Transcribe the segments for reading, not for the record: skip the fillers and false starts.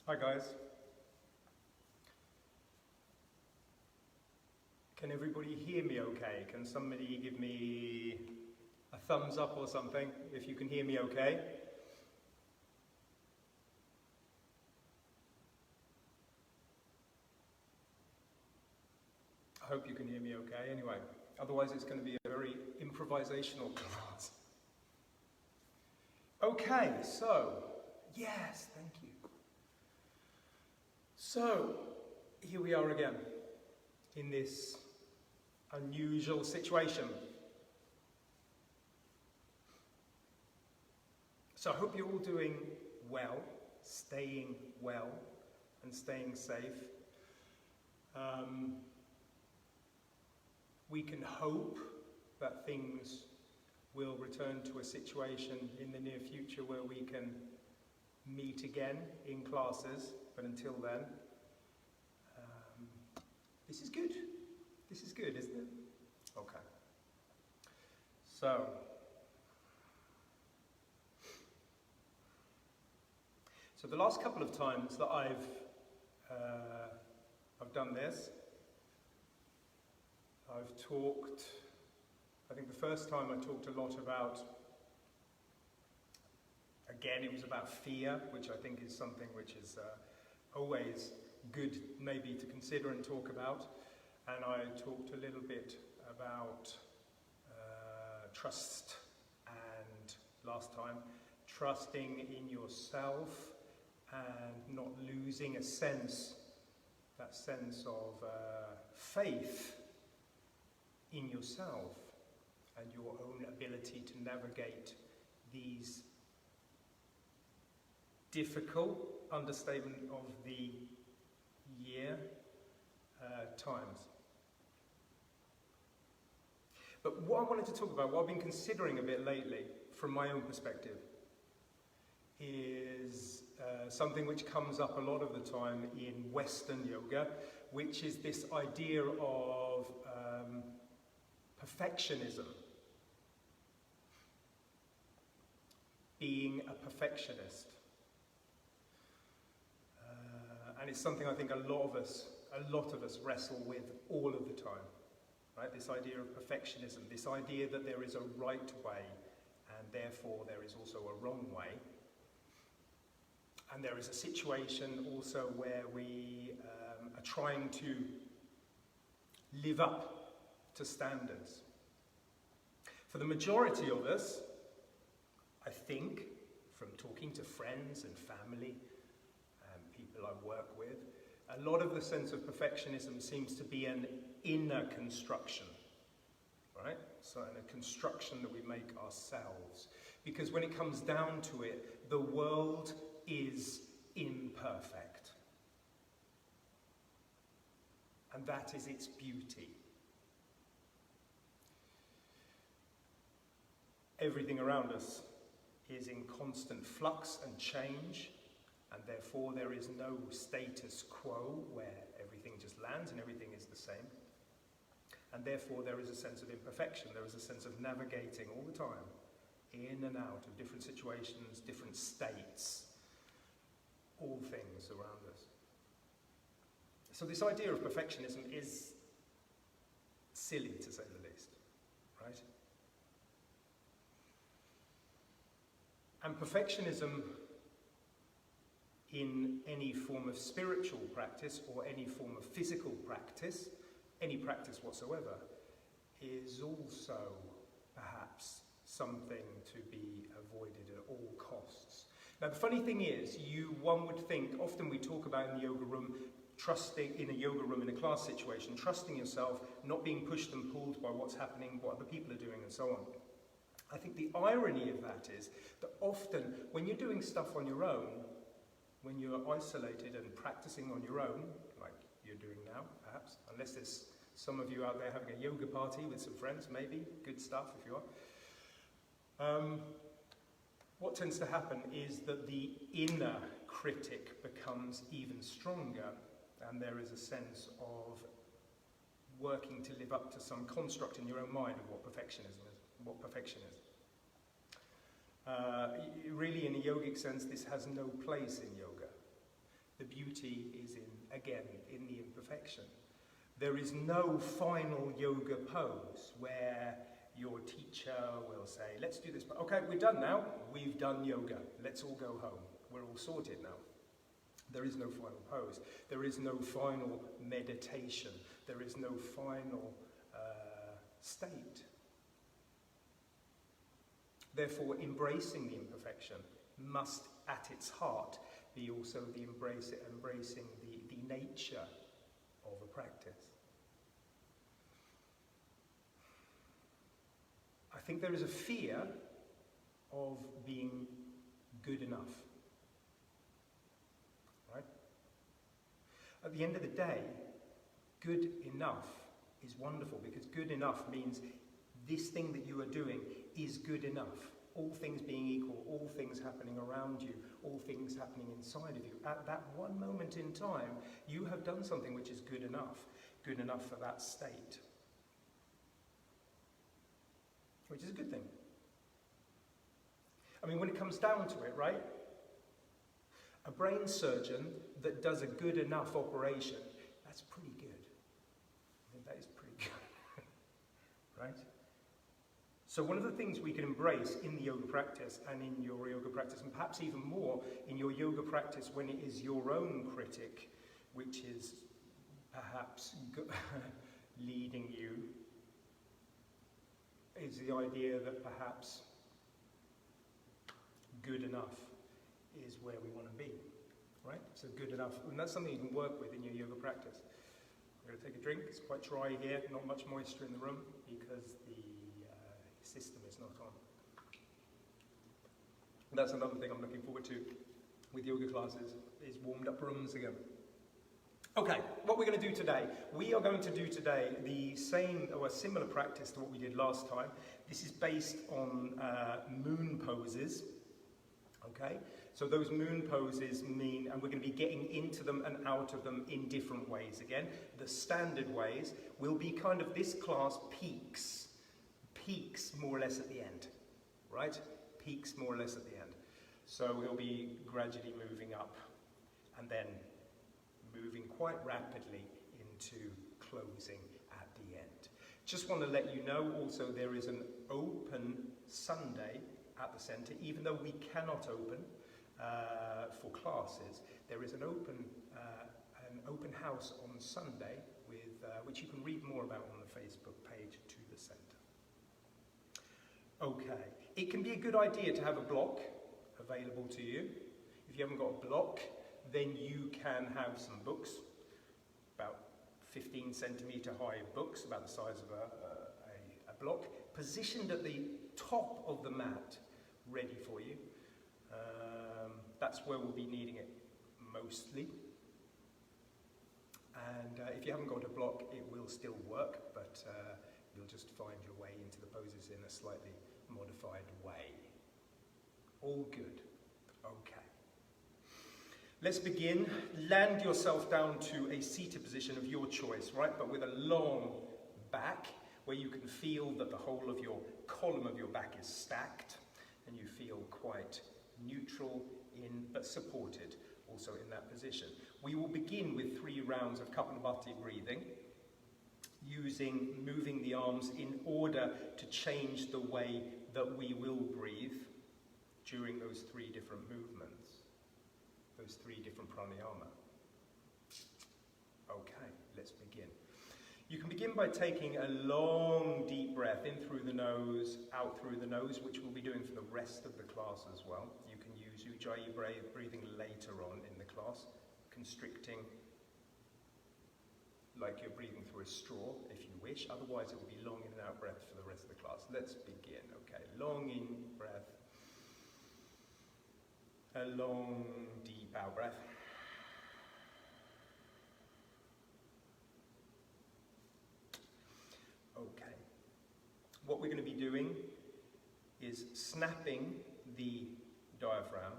Hi guys. Can everybody hear me okay? Can somebody give me a thumbs up or something if you can hear me okay? I hope you can hear me okay anyway. Otherwise it's going to be a very improvisational class. Okay, so, yes, thank you. So, here we are again in this unusual situation. So I hope you're all doing well, staying well and staying safe. We can hope that things will return to a situation in the near future where we can meet again in classes, but until then, this is good. This is good, isn't it? Okay. So the last couple of times that I've done this, I've talked, I think the first time I talked a lot about, again it was about fear, which I think is something which is always good maybe to consider and talk about. And I talked a little bit about trust, and last time, trusting in yourself and not losing that sense of faith in yourself and your own ability to navigate these difficult, understatement of the year, times. But what I wanted to talk about, what I've been considering a bit lately from my own perspective, is something which comes up a lot of the time in Western yoga, which is this idea of perfectionism. Being a perfectionist. And it's something I think a lot of us wrestle with all of the time. Right? This idea of perfectionism, this idea that there is a right way and therefore there is also a wrong way. And there is a situation also where we are trying to live up to standards. For the majority of us, I think, from talking to friends and family and people I work with, a lot of the sense of perfectionism seems to be an inner construction, right? So a construction that we make ourselves. Because when it comes down to it, the world is imperfect. And that is its beauty. Everything around us is in constant flux and change, and therefore there is no status quo where everything just lands and everything is the same. And therefore there is a sense of imperfection, there is a sense of navigating all the time, in and out of different situations, different states, all things around us. So this idea of perfectionism is silly, to say the least, right? And perfectionism in any form of spiritual practice or any form of physical practice, any practice whatsoever, is also perhaps something to be avoided at all costs. Now the funny thing is, one would think, often we talk about in the yoga room, trusting in a yoga room, in a class situation, trusting yourself, not being pushed and pulled by what's happening, what other people are doing and so on. I think the irony of that is that often when you're doing stuff on your own, when you're isolated and practicing on your own, like you're doing now perhaps, unless there's some of you out there having a yoga party with some friends, maybe, good stuff if you are. What tends to happen is that the inner critic becomes even stronger, and there is a sense of working to live up to some construct in your own mind of what perfection is. Really, in a yogic sense, this has no place in yoga. The beauty is again, in the imperfection. There is no final yoga pose where your teacher will say, let's do this. Okay, we're done now. We've done yoga. Let's all go home. We're all sorted now. There is no final pose. There is no final meditation. There is no final state. Therefore, embracing the imperfection must, at its heart, be also the embracing the nature of a practice. I think there is a fear of being good enough. Right? At the end of the day, good enough is wonderful, because good enough means this thing that you are doing is good enough. All things being equal, all things happening around you, all things happening inside of you. At that one moment in time, you have done something which is good enough for that state. Which is a good thing. I mean, when it comes down to it, right? A brain surgeon that does a good enough operation, that's pretty good. I think that is pretty good. Right? So one of the things we can embrace in the yoga practice and in your yoga practice, and perhaps even more in your yoga practice when it is your own critic, which is perhaps leading you, is the idea that perhaps good enough is where we want to be, right? So good enough, and that's something you can work with in your yoga practice. I'm going to take a drink. It's quite dry here, not much moisture in the room because the system is not on. And that's another thing I'm looking forward to with yoga classes, is warmed up rooms again. Okay, what we're going to do today. We are going to do today the same or a similar practice to what we did last time. This is based on moon poses. Okay, so those moon poses mean, and we're going to be getting into them and out of them in different ways again. The standard ways will be kind of, this class peaks more or less at the end, right? Peaks more or less at the end. So we'll be gradually moving up and then moving quite rapidly into closing at the end. Just want to let you know also there is an open Sunday at the centre, even though we cannot open for classes. There is an open house on Sunday with which you can read more about on the Facebook page to the centre. Okay, it can be a good idea to have a block available to you. If you haven't got a block, then you can have some books, about 15 centimetre high books, about the size of a block, positioned at the top of the mat, ready for you. That's where we'll be needing it mostly. And if you haven't got a block, it will still work, but you'll just find your way into the poses in a slightly modified way. All good. Okay. Let's begin. Land yourself down to a seated position of your choice, right? But with a long back, where you can feel that the whole of your column of your back is stacked, and you feel quite neutral but supported also in that position. We will begin with 3 rounds of Kapalabhati breathing, moving the arms in order to change the way that we will breathe during those 3 different movements, those 3 different pranayama. Okay, let's begin. You can begin by taking a long, deep breath in through the nose, out through the nose, which we'll be doing for the rest of the class as well. You can use Ujjayi breathing later on in the class, constricting like you're breathing through a straw, if you wish. Otherwise, it will be long in and out breath for the rest of the class. Let's begin. Okay, long in breath. A long, deep out breath. Okay. What we're going to be doing is snapping the diaphragm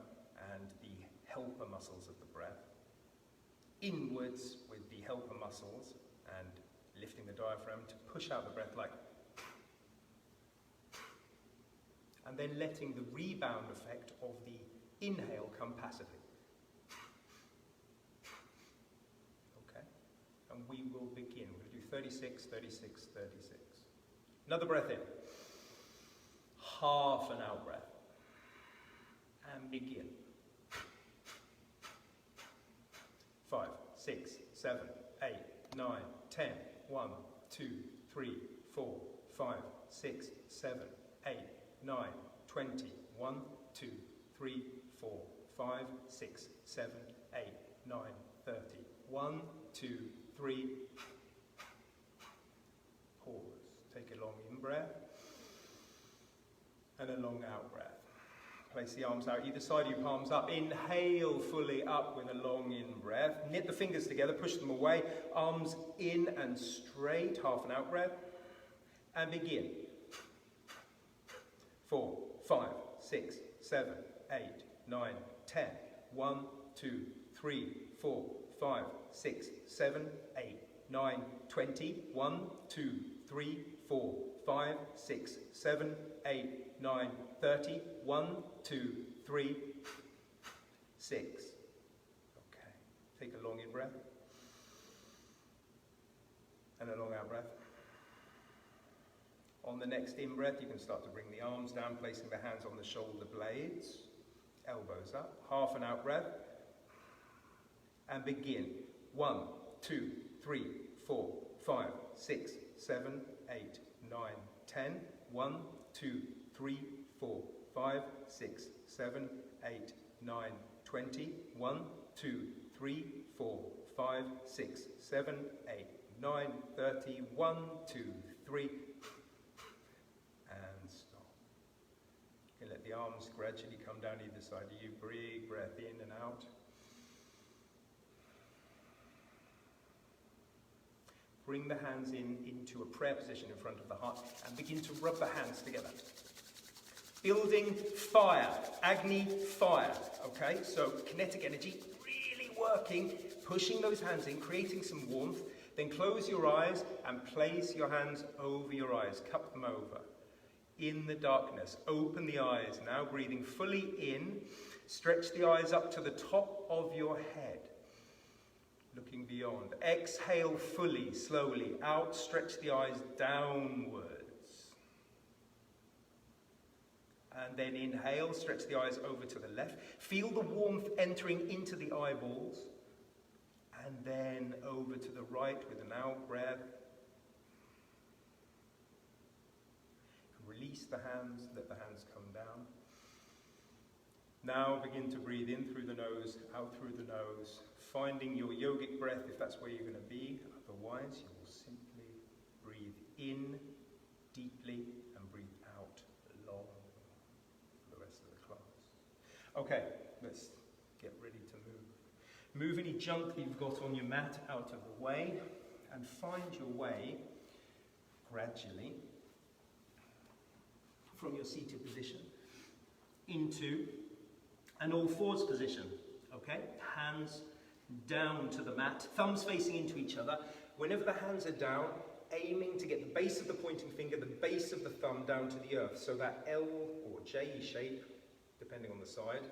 and the helper muscles of the breath inwards with the helper muscles and lifting the diaphragm to push out the breath like, and then letting the rebound effect of the inhale come passively. we will begin. We're going to do 36, 36, 36. Another breath in. Half an out breath. And begin. 5, 6, 7, 8, 9, 10. 1, 2, 3, 4, 5, 6, 7, 8, 9, 20. 1, 2, 3, 4, 5, 6, 7, 8, 9, 30. 1, 2, 3. Pause. Take a long in breath and a long out breath. Place the arms out either side of you, palms up. Inhale fully up with a long in breath. Knit the fingers together, push them away. Arms in and straight, half an out breath. And begin. 4, 5, 6, 7, 8, 9, 10. 1, 2, 3, 4, 5, 6, 7, 8, 9, 20. 1, 2, 3, 4, 5, 6, 7, 8, 9, 30. 1, 2, 3, 6. Okay. Take a long in breath. And a long out breath. On the next in breath, you can start to bring the arms down, placing the hands on the shoulder blades. Elbows up. Half an out breath. And begin. 1, 2, 3, 4, 5, 6, 7, 8, 9, 10. 1, 2, 3, 4, 5, 6, 7, 8, 9, 20. 1, 2, 3, 4, 5, 6, 7, 8, 9, 30. 1, 2, 3. And stop. You can let the arms gradually come down either side of you. Big breath in and out. Bring the hands into a prayer position in front of the heart and begin to rub the hands together. Building fire, Agni fire, okay? So kinetic energy, really working, pushing those hands in, creating some warmth. Then close your eyes and place your hands over your eyes, cup them over. In the darkness, open the eyes, now breathing fully in. Stretch the eyes up to the top of your head. Looking beyond. Exhale fully, slowly out. Stretch the eyes downwards. And then inhale, stretch the eyes over to the left. Feel the warmth entering into the eyeballs. And then over to the right with an out breath. Release the hands, let the hands come down. Now begin to breathe in through the nose, out through the nose. Finding your yogic breath if that's where you're going to be. Otherwise, you will simply breathe in deeply and breathe out long for the rest of the class. Okay, let's get ready to move. Move any junk that you've got on your mat out of the way and find your way gradually from your seated position into an all fours position. Okay, hands down to the mat, thumbs facing into each other. Whenever the hands are down, aiming to get the base of the pointing finger, the base of the thumb down to the earth. So that L or J shape, depending on the side,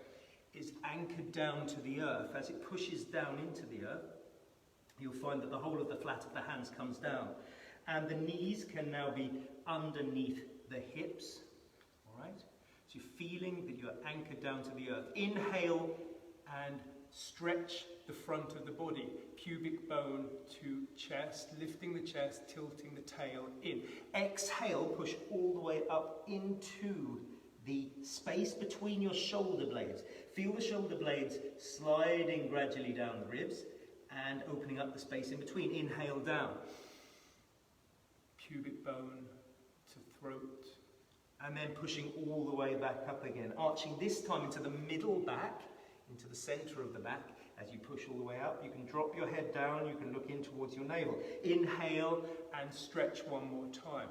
is anchored down to the earth. As it pushes down into the earth, you'll find that the whole of the flat of the hands comes down. And the knees can now be underneath the hips. All right? So you're feeling that you're anchored down to the earth. Inhale and stretch the front of the body, pubic bone to chest, lifting the chest, tilting the tail in. Exhale, push all the way up into the space between your shoulder blades. Feel the shoulder blades sliding gradually down the ribs and opening up the space in between. Inhale down. Pubic bone to throat. And then pushing all the way back up again. Arching this time into the middle back, into the center of the back. As you push all the way up, you can drop your head down, you can look in towards your navel. Inhale and stretch one more time.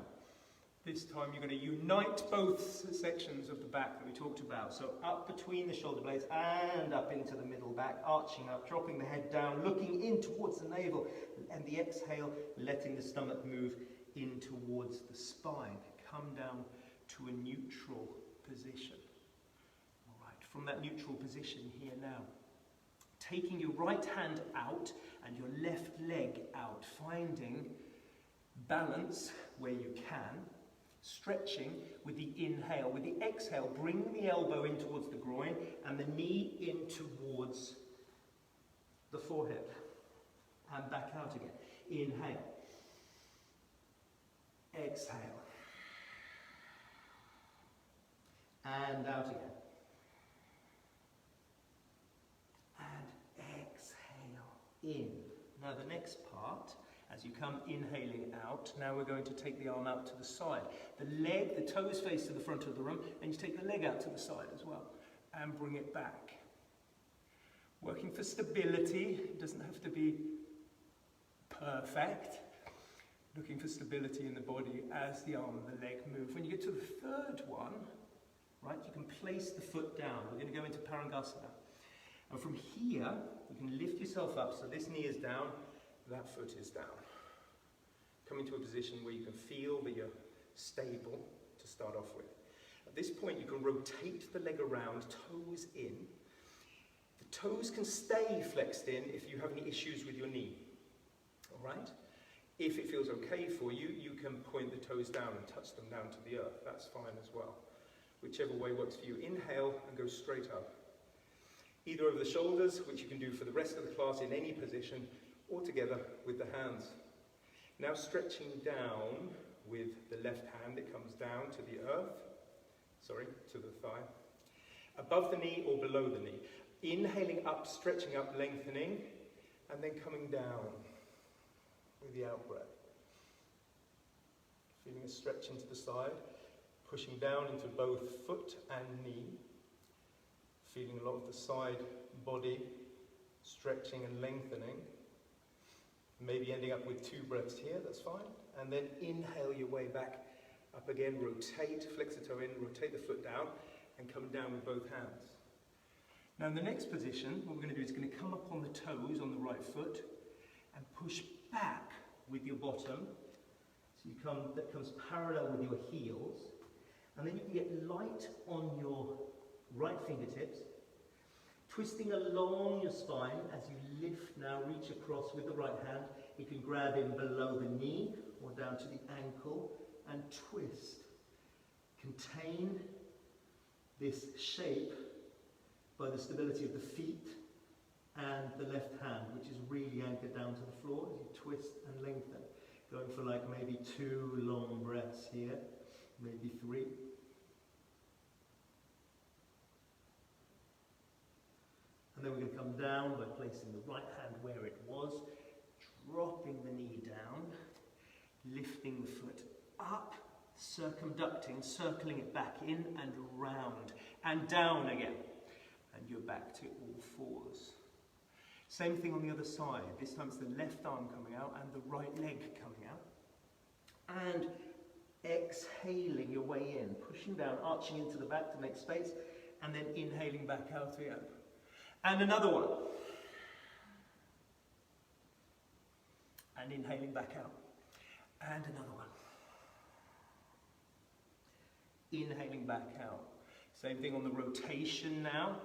This time you're going to unite both sections of the back that we talked about. So up between the shoulder blades and up into the middle back, arching up, dropping the head down, looking in towards the navel. And the exhale, letting the stomach move in towards the spine. Come down to a neutral position. All right, from that neutral position here now, taking your right hand out and your left leg out, finding balance where you can, stretching with the inhale. With the exhale, bring the elbow in towards the groin and the knee in towards the forehead. And back out again. Inhale. Exhale. And out again. And exhale in. Now the next part, as you come inhaling out, now we're going to take the arm out to the side. The toes face to the front of the room, and you take the leg out to the side as well. And bring it back. Working for stability, it doesn't have to be perfect. Looking for stability in the body as the arm and the leg move. When you get to the third one, right, you can place the foot down. We're going to go into Parangasana. And from here, you can lift yourself up so this knee is down, that foot is down. Coming to a position where you can feel that you're stable to start off with. At this point, you can rotate the leg around, toes in. The toes can stay flexed in if you have any issues with your knee. All right? If it feels okay for you, you can point the toes down and touch them down to the earth. That's fine as well. Whichever way works for you. Inhale and go straight up. Either over the shoulders, which you can do for the rest of the class in any position, or together with the hands. Now stretching down with the left hand, it comes down to the earth, to the thigh, above the knee or below the knee. Inhaling up, stretching up, lengthening, and then coming down with the out breath. Feeling a stretch into the side, pushing down into both foot and knee. Feeling a lot of the side body stretching and lengthening. Maybe ending up with 2 breaths here, that's fine. And then inhale your way back up again, rotate, flex the toe in, rotate the foot down, and come down with both hands. Now in the next position, what we're going to do is going to come up on the toes on the right foot and push back with your bottom. So that comes parallel with your heels. And then you can get light on your right fingertips, twisting along your spine as you lift now, reach across with the right hand. You can grab in below the knee or down to the ankle and twist. Contain this shape by the stability of the feet and the left hand, which is really anchored down to the floor as you twist and lengthen. Going for like maybe 2 long breaths here, maybe 3. And then we're going to come down by placing the right hand where it was, dropping the knee down, lifting the foot up, circumducting, circling it back in and round, and down again. And you're back to all fours. Same thing on the other side. This time it's the left arm coming out and the right leg coming out. And exhaling your way in, pushing down, arching into the back to make space, and then inhaling back out again. And another one. And inhaling back out. And another one. Inhaling back out. Same thing on the rotation now.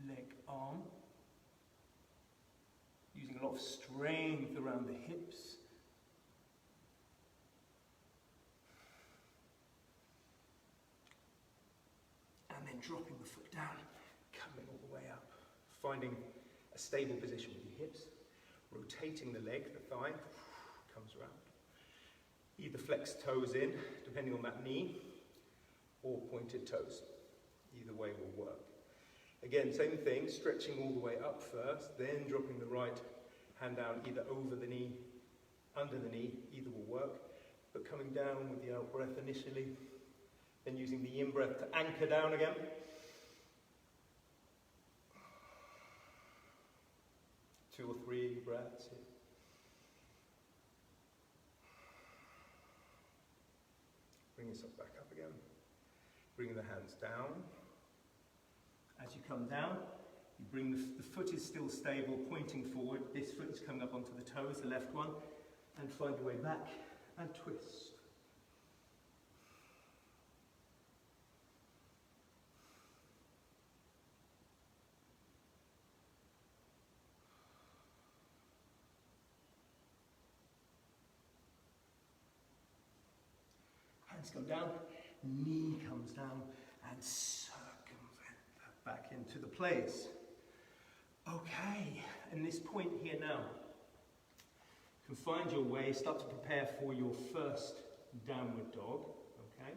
Leg, arm. Using a lot of strength around the hips. And then dropping the foot down, coming all the way up. Finding a stable position with your hips. Rotating the leg, the thigh, comes around. Either flex toes in, depending on that knee, or pointed toes. Either way will work. Again, same thing, stretching all the way up first, then dropping the right hand down either over the knee, under the knee, either will work. But coming down with the out breath initially, then using the in breath to anchor down again. Two or 3 breaths here. Bring yourself back up again. Bringing the hands down. As you come down, you bring the foot is still stable, pointing forward. This foot is coming up onto the toes, the left one, and find your way back and twist. hands come down, knee comes down, and circumvent that back into the place. Okay, and this point here now, you can find your way, start to prepare for your first downward dog, okay?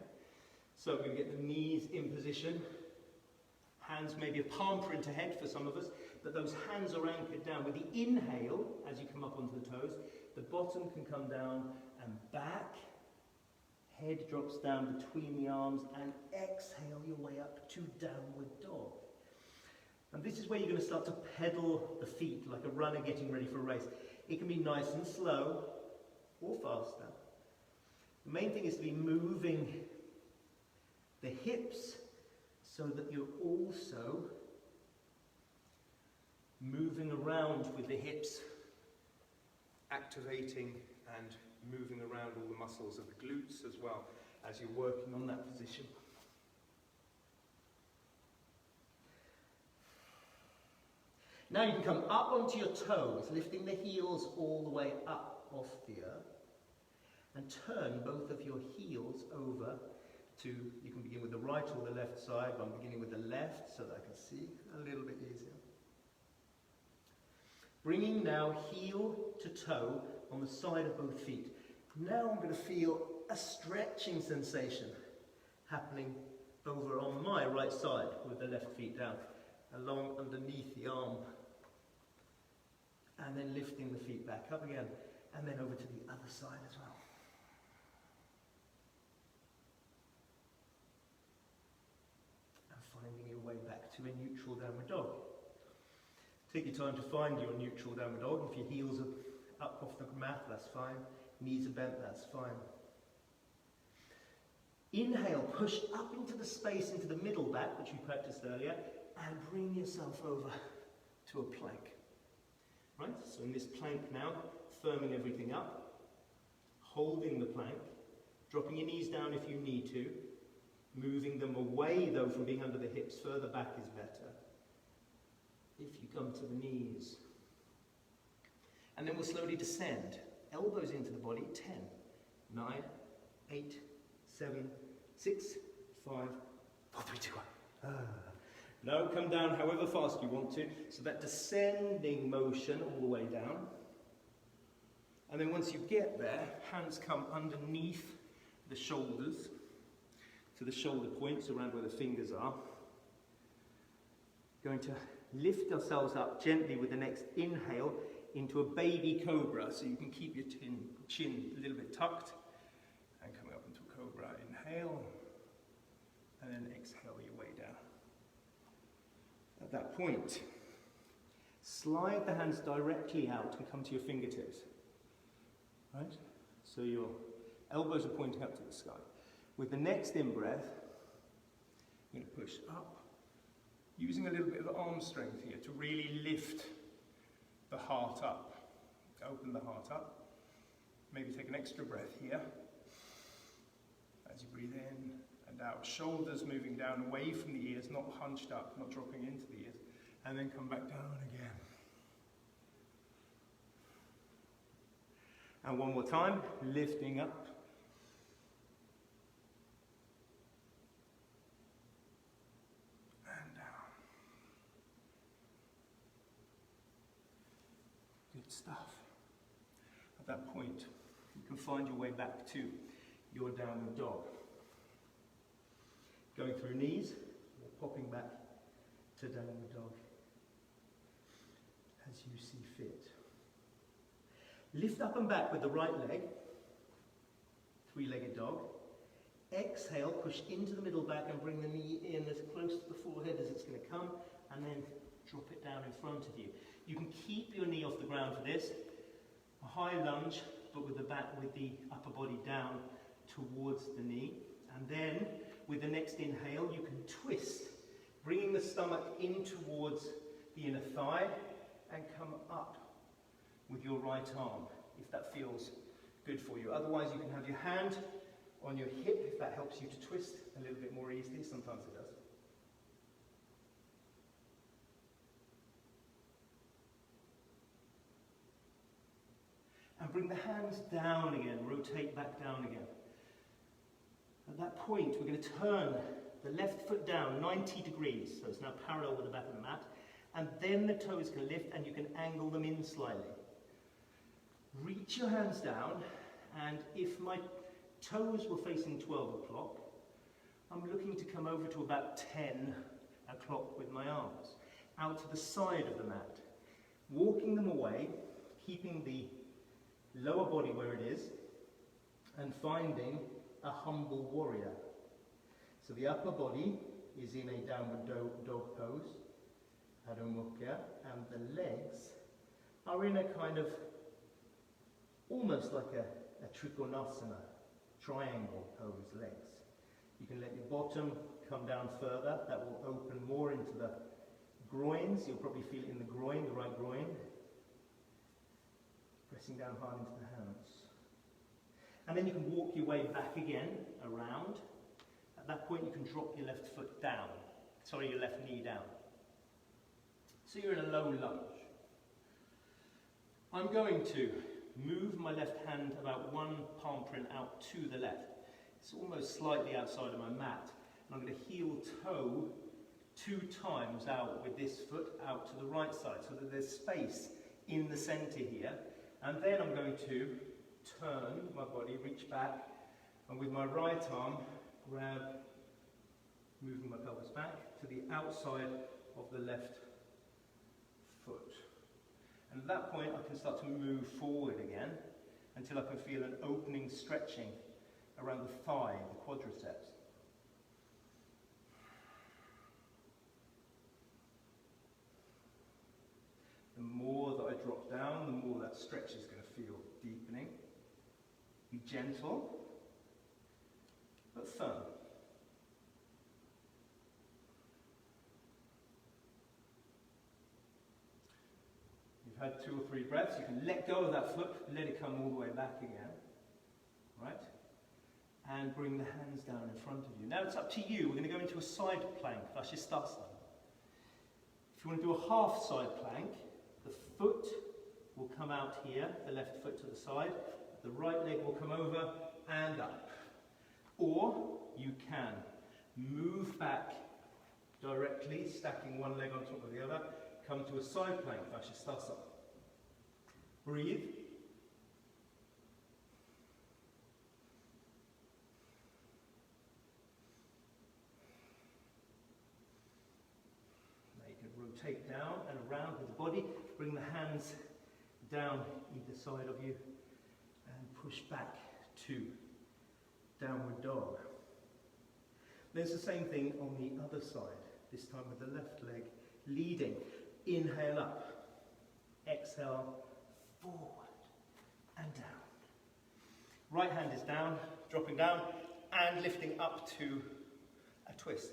So we're going to get the knees in position, hands maybe a palm print ahead for some of us, but those hands are anchored down. With the inhale, as you come up onto the toes, the bottom can come down and back, head drops down between the arms, and exhale your way up to downward dog. And this is where you're going to start to pedal the feet like a runner getting ready for a race. It can be nice and slow or faster. The main thing is to be moving the hips so that you're also moving around with the hips, activating and moving around all the muscles of the glutes as well as you're working on that position. Now you can come up onto your toes, lifting the heels all the way up off the earth, and turn both of your heels over to, you can begin with the right or the left side, but I'm beginning with the left so that I can see a little bit easier. Bringing now heel to toe on the side of both feet. Now I'm going to feel a stretching sensation happening over on my right side with the left feet down, along underneath the arm. And then lifting the feet back up again, and then over to the other side as well. And finding your way back to a neutral downward dog. Take your time to find your neutral downward dog. If your heels are up off the mat, that's fine. Knees are bent, that's fine. Inhale, push up into the space, into the middle back, which we practiced earlier, and bring yourself over to a plank. Right, so in this plank now, firming everything up, holding the plank, dropping your knees down if you need to, moving them away though from being under the hips, further back is better. If you come to the knees. And then we'll slowly descend, elbows into the body, 10, 9, 8, 7, 6, 5, 4, 3, 2, 1. No, come down however fast you want to. So that descending motion all the way down. And then once you get there, hands come underneath the shoulders to the shoulder points around where the fingers are. Going to lift ourselves up gently with the next inhale into a baby cobra. So you can keep your chin a little bit tucked. And coming up into a cobra, inhale. And then exhale your way down. At that point, slide the hands directly out and come to your fingertips. Right? So your elbows are pointing up to the sky. With the next in-breath, I'm going to push up, using a little bit of arm strength here to really lift the heart up. Open the heart up. Maybe take an extra breath here. As you breathe in and out, shoulders moving down away from the ears, not hunched up, not dropping into the ears, and then come back down again. And one more time, lifting up. And down. Good stuff. At that point, you can find your way back to your downward dog. Going through knees, or popping back to downward dog, as you see fit. Lift up and back with the right leg, three-legged dog. Exhale, push into the middle back and bring the knee in as close to the forehead as it's going to come, and then drop it down in front of you. You can keep your knee off the ground for this. A high lunge, but with the upper body down towards the knee. And then, with the next inhale, you can twist, bringing the stomach in towards the inner thigh, and come up with your right arm, if that feels good for you. Otherwise, you can have your hand on your hip, if that helps you to twist a little bit more easily. Sometimes it does. And bring the hands down again, rotate back down again. that point, we're going to turn the left foot down 90 degrees, so it's now parallel with the back of the mat, and then the toes can lift and you can angle them in slightly. Reach your hands down, and if my toes were facing 12 o'clock, I'm looking to come over to about 10 o'clock with my arms, out to the side of the mat, walking them away, keeping the lower body where it is, and finding a humble warrior. So the upper body is in a downward dog pose, Adho Mukha, and the legs are in a kind of, almost like a Trikonasana, triangle pose legs. You can let your bottom come down further, that will open more into the groins, you'll probably feel it in the groin, the right groin. Pressing down hard into the hands. And then you can walk your way back again, around. At that point you can drop your left foot down, your left knee down. So you're in a low lunge. I'm going to move my left hand about one palm print out to the left. It's almost slightly outside of my mat. And I'm going to heel toe 2 times out with this foot out to the right side, so that there's space in the center here. And then I'm going to turn my body, reach back, and with my right arm, grab, moving my pelvis back to the outside of the left foot. And at that point, I can start to move forward again until I can feel an opening, stretching around the thigh, the quadriceps. The more that I drop down, the more that stretch is going to feel deepening. Be gentle, but firm. You've had 2 or 3 breaths. You can let go of that foot, let it come all the way back again. Right? And bring the hands down in front of you. Now it's up to you. We're going to go into a side plank, Vashisthasana. If you want to do a half side plank, the foot will come out here, the left foot to the side, the right leg will come over and up. Or you can move back directly, stacking one leg on top of the other, come to a side plank, Vashisthasana. Breathe. Rotate down and around with the body, bring the hands down either side of you and push back to downward dog. There's the same thing on the other side, this time with the left leg leading. Inhale up, exhale forward and down. Right hand is down, dropping down and lifting up to a twist.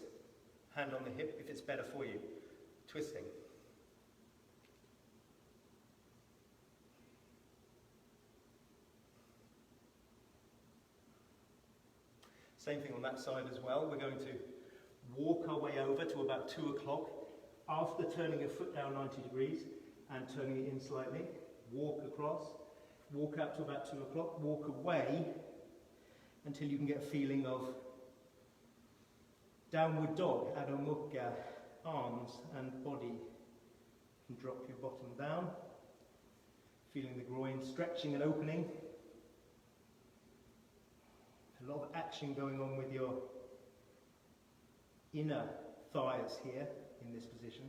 Hand on the hip if it's better for you. Twisting. Same thing on that side as well. We're going to walk our way over to about 2 o'clock after turning your foot down 90 degrees and turning it in slightly. Walk across, walk out to about 2 o'clock, walk away until you can get a feeling of downward dog, Adho Mukha. Arms and body. You can drop your bottom down, feeling the groin stretching and opening. A lot of action going on with your inner thighs here in this position.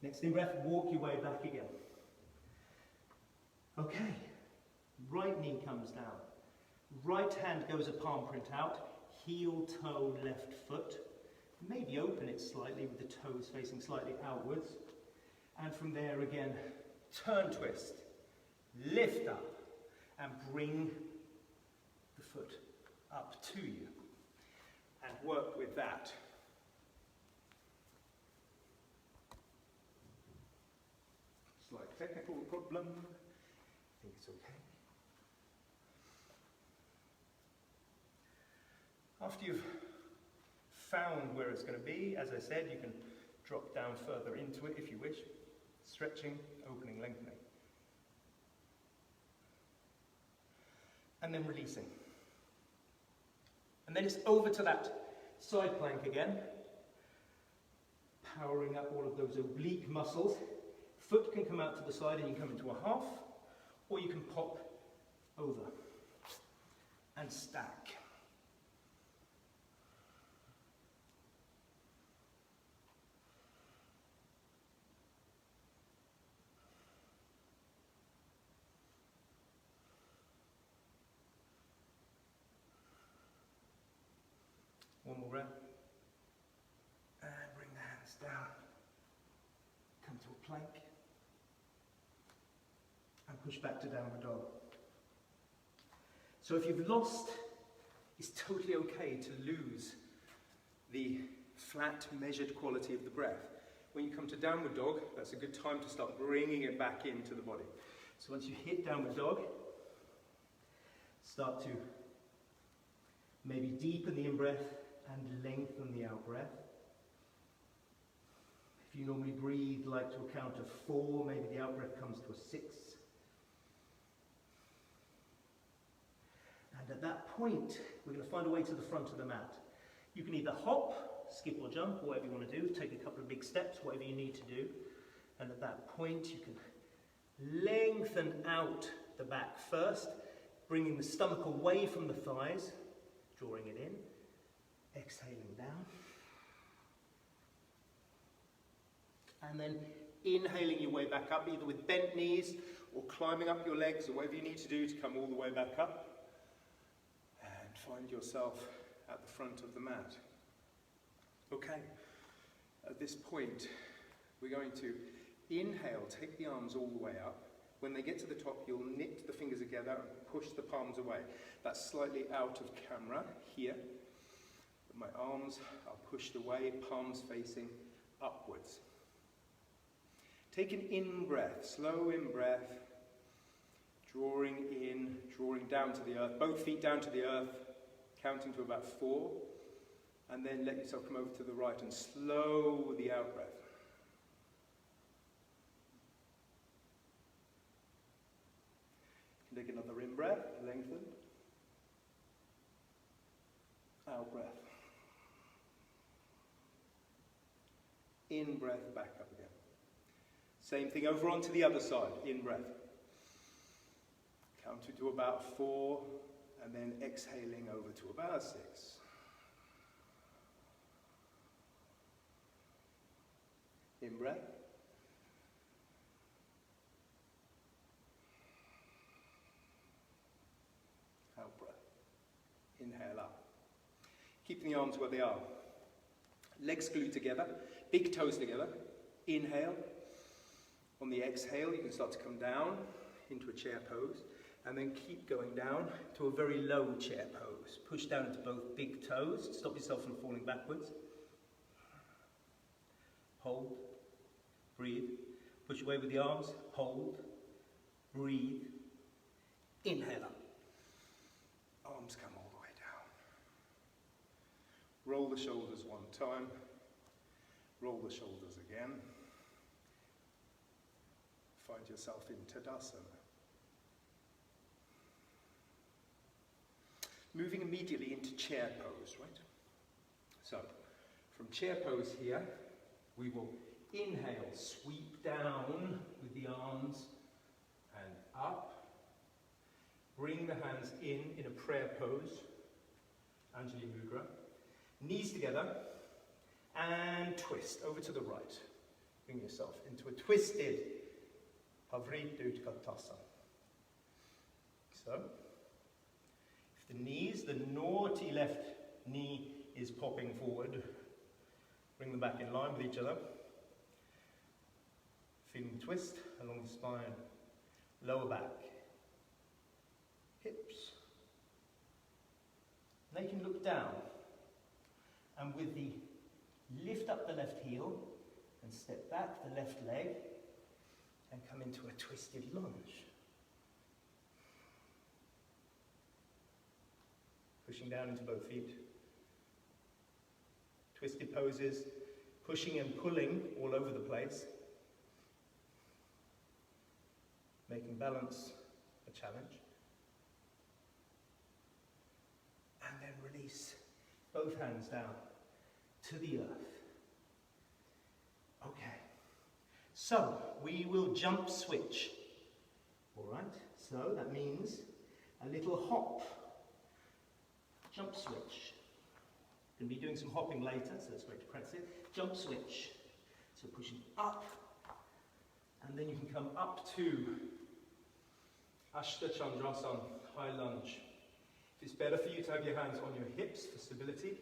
Next in breath, walk your way back again. Okay. Right knee comes down. Right hand goes a palm print out. Heel, toe, left foot. Maybe open it slightly with the toes facing slightly outwards. And from there again, turn twist. Lift up and bring the foot up to you. And work with that. Slight technical problem. I think it's okay. After you've found where it's going to be, as I said, you can drop down further into it if you wish. Stretching, opening, lengthening. And then releasing. And then it's over to that side plank again. Powering up all of those oblique muscles. Foot can come out to the side and you come into a half, or you can pop over and stack. One more round. And bring the hands down. Come to a plank. And push back to downward dog. So if you've lost, it's totally okay to lose the flat, measured quality of the breath. When you come to downward dog, that's a good time to start bringing it back into the body. So once you hit downward dog, start to maybe deepen the in-breath and lengthen the out-breath. If you normally breathe like to a count of 4, maybe the out-breath comes to a 6. And at that point, we're going to find a way to the front of the mat. You can either hop, skip or jump, whatever you want to do, take a couple of big steps, whatever you need to do. And at that point, you can lengthen out the back first, bringing the stomach away from the thighs, drawing it in, exhaling down. And then inhaling your way back up, either with bent knees or climbing up your legs or whatever you need to do to come all the way back up. And find yourself at the front of the mat. Okay, at this point, we're going to inhale, take the arms all the way up. When they get to the top, you'll knit the fingers together and push the palms away. That's slightly out of camera here. My arms are pushed away, palms facing upwards. Take an in-breath, slow in-breath, drawing in, drawing down to the earth, both feet down to the earth, counting to about 4, and then let yourself come over to the right and slow the out-breath. Take another in-breath, lengthen, out-breath. In-breath, back up again. Same thing over onto the other side, in-breath. Counting to about 4, and then exhaling over to about 6. In-breath. Out-breath. Inhale up. Keeping the arms where they are. Legs glued together, big toes together. Inhale. On the exhale, you can start to come down into a chair pose, and then keep going down to a very low chair pose. Push down into both big toes, stop yourself from falling backwards. Hold, breathe, push away with the arms, hold, breathe, inhale up. Arms come all the way down. Roll the shoulders one time, roll the shoulders again. Find yourself in Tadasana. Moving immediately into chair pose, right? So, from chair pose here, we will inhale, sweep down with the arms and up. Bring the hands in a prayer pose, Anjali Mudra. Knees together, and twist over to the right. Bring yourself into a twisted Pavrit Utkatasana. So, if the knees, the naughty left knee is popping forward, bring them back in line with each other. Feeling the twist along the spine, lower back, hips. They can look down, and with the lift up the left heel and step back the left leg and come into a twisted lunge. Pushing down into both feet. Twisted poses, pushing and pulling all over the place. making balance a challenge. And then release both hands down to the earth. Okay, so we will jump switch. All right, so that means a little hop. Jump switch. Going to be doing some hopping later, so it's great to practice it. Jump switch. So pushing up, and then you can come up to Ashta Chandrasana, high lunge. If it's better for you to have your hands on your hips for stability,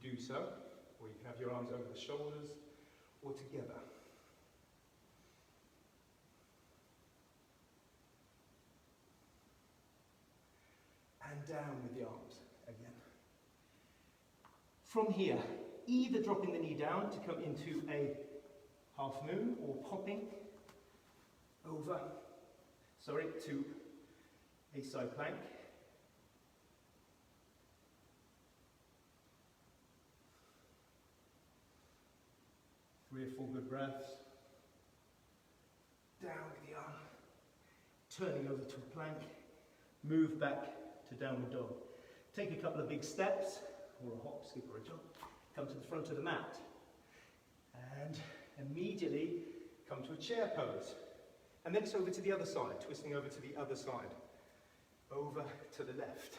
do so. Or you can have your arms over the shoulders or together. And down with the arms again. From here, either dropping the knee down to come into a half moon or popping over, to a side plank. Three or four good breaths. Down with the arm. Turning over to a plank. Move back to downward dog. Take a couple of big steps, or a hop, skip, or a jump. Come to the front of the mat. And immediately come to a chair pose. And then it's over to the other side, twisting over to the other side. Over to the left.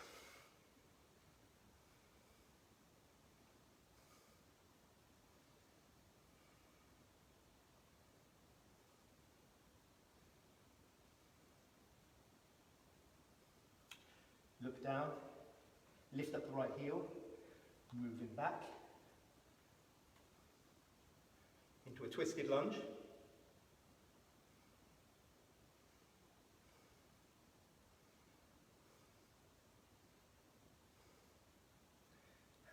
Look down, lift up the right heel, moving back into a twisted lunge.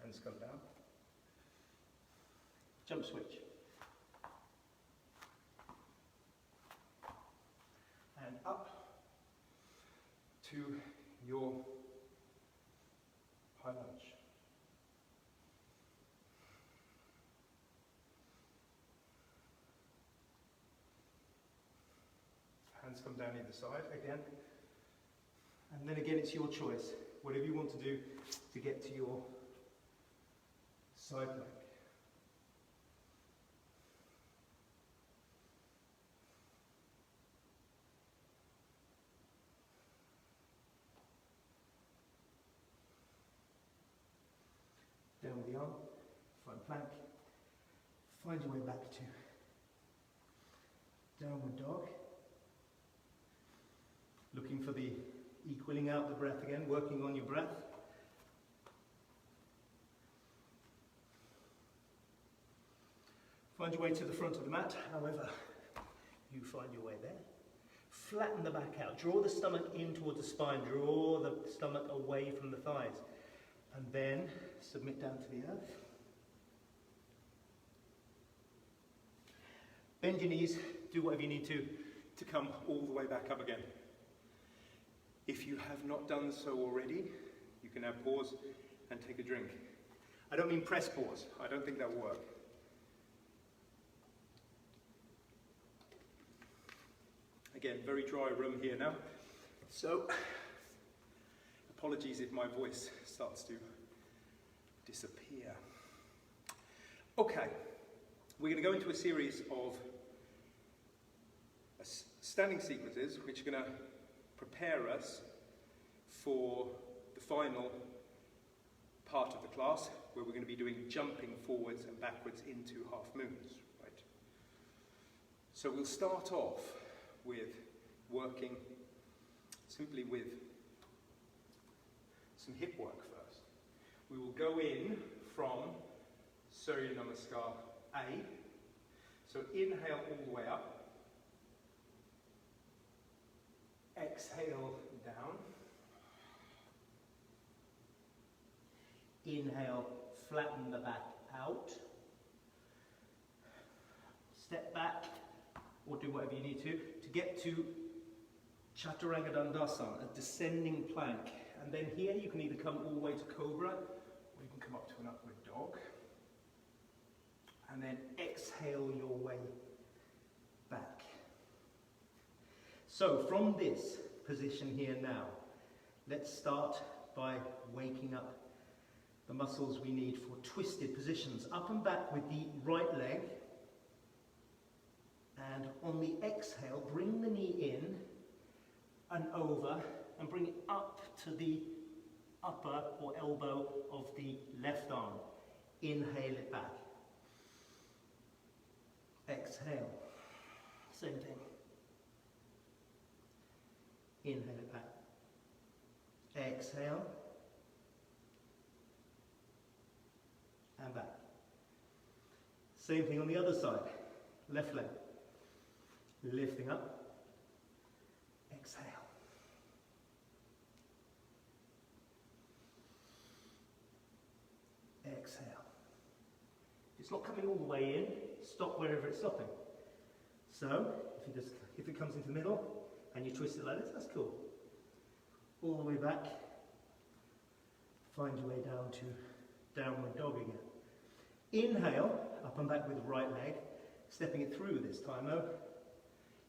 Hands come down. Jump switch. And up to your high lunge. Hands come down either side again. And then again, it's your choice. Whatever you want to do to get to your side plank. Down with the arm, front plank. Find your way back to downward dog. Looking for the equaling out the breath again, working on your breath. Find your way to the front of the mat, however you find your way there. Flatten the back out. Draw the stomach in towards the spine. Draw the stomach away from the thighs. And then submit down to the earth. Bend your knees, do whatever you need to come all the way back up again. If you have not done so already, you can now pause and take a drink. I don't mean press pause, I don't think that will work. Again, very dry room here now, so apologies if my voice starts to disappear. Okay, we're going to go into a series of standing sequences which are going to prepare us for the final part of the class, where we're going to be doing jumping forwards and backwards into half moons. Right? So we'll start off with working simply with some hip work first. We will go in from Surya Namaskar A. So inhale all the way up. Exhale down. Inhale, flatten the back out. Step back, or do whatever you need to get to Chaturanga Dandasana, a descending plank. And then here you can either come all the way to Cobra, or you can come up to an upward dog. And then exhale your way back. So from this position here now, let's start by waking up the muscles we need for twisted positions. Up and back with the right leg. And on the exhale, bring the knee in and over and bring it up to the upper or elbow of the left arm. Inhale it back. Exhale. Same thing. Inhale it back. Exhale. And back. Same thing on the other side. Left leg. Lifting up. Exhale. Exhale. It's not coming all the way in. Stop wherever it's stopping. So, if it comes into the middle and you twist it like this, that's cool. All the way back. Find your way down to downward dog again. Inhale, up and back with the right leg, stepping it through this time though.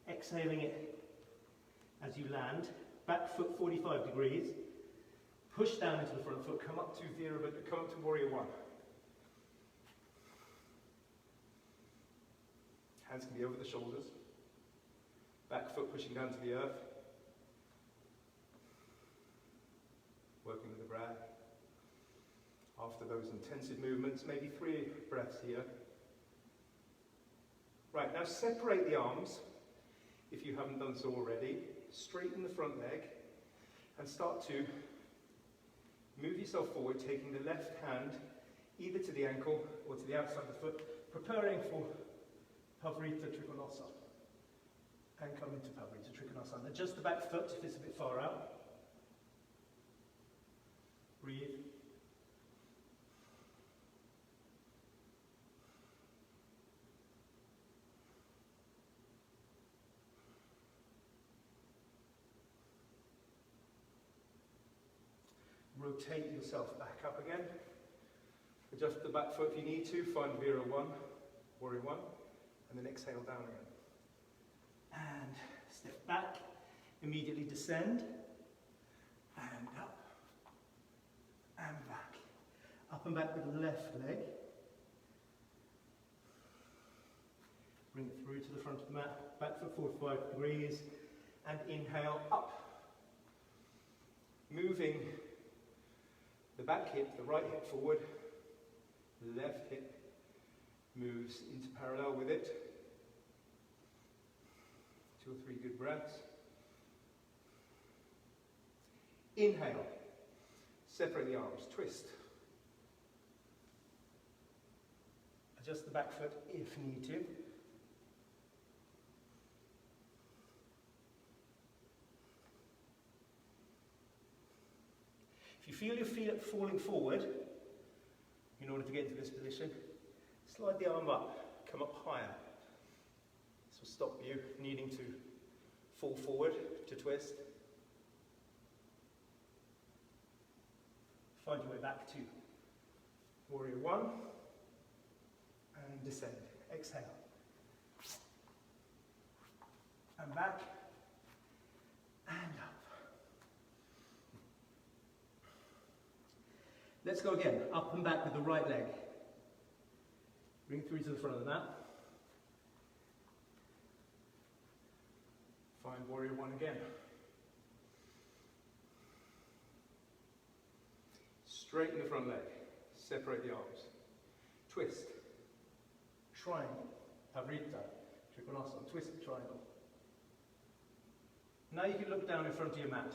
Exhaling it as you land. Back foot 45 degrees. Push down into the front foot, come up to come up to warrior one. Hands can be over the shoulders. Back foot pushing down to the earth. Working with the breath. After those intensive movements, maybe 3 breaths here. Right, now separate the arms, if you haven't done so already. Straighten the front leg and start to move yourself forward, taking the left hand either to the ankle or to the outside of the foot, preparing for Pavrita Trikonasa. And come into Pavrita Trikonasa. Adjust the back foot if it's a bit far out. Breathe. Rotate yourself back up again. Adjust the back foot if you need to. Find Vira 1, Warrior 1, and then exhale down again. And step back, immediately descend, and up, and back. Up and back with the left leg. Bring it through to the front of the mat, back foot 45 degrees, and inhale up. Moving the back hip, the right hip forward, the left hip moves into parallel with it. 2 or 3 good breaths. Inhale, separate the arms, twist. Adjust the back foot if need to. If you feel your feet falling forward, in order to get into this position, slide the arm up, come up higher. This will stop you needing to fall forward to twist. Find your way back to Warrior 1 and descend. Exhale. And back and up. Let's go again, up and back with the right leg. Bring it through to the front of the mat. Find Warrior 1 again. Straighten the front leg, separate the arms. Twist. Triangle. Pavrita. Trikonasa. Twist the triangle. Now you can look down in front of your mat.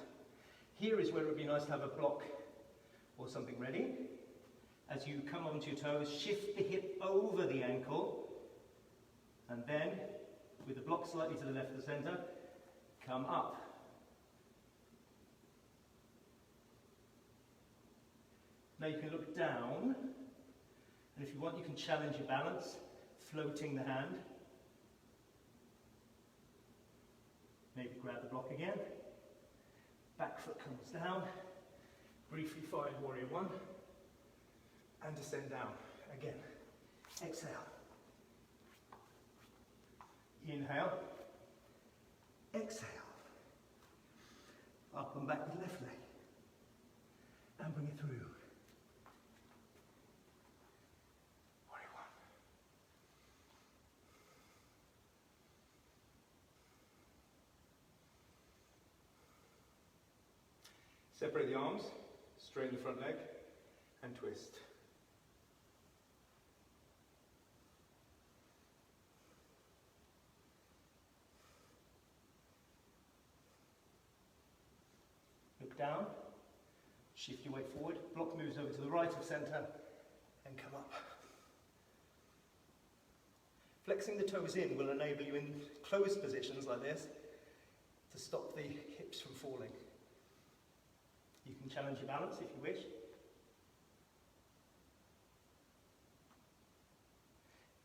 Here is where it would be nice to have a block or something ready. As you come onto your toes, shift the hip over the ankle, and then, with the block slightly to the left of the center, come up. Now you can look down, and if you want you can challenge your balance, floating the hand. Maybe grab the block again. Back foot comes down. Briefly find Warrior 1 and descend down again. Exhale. Inhale. Exhale. through. Warrior one. Separate the arms, straighten the front leg, and twist. Look down, shift your weight forward, block moves over to the right of centre, and come up. Flexing the toes in will enable you in closed positions like this to stop the hips from falling. You can challenge your balance if you wish.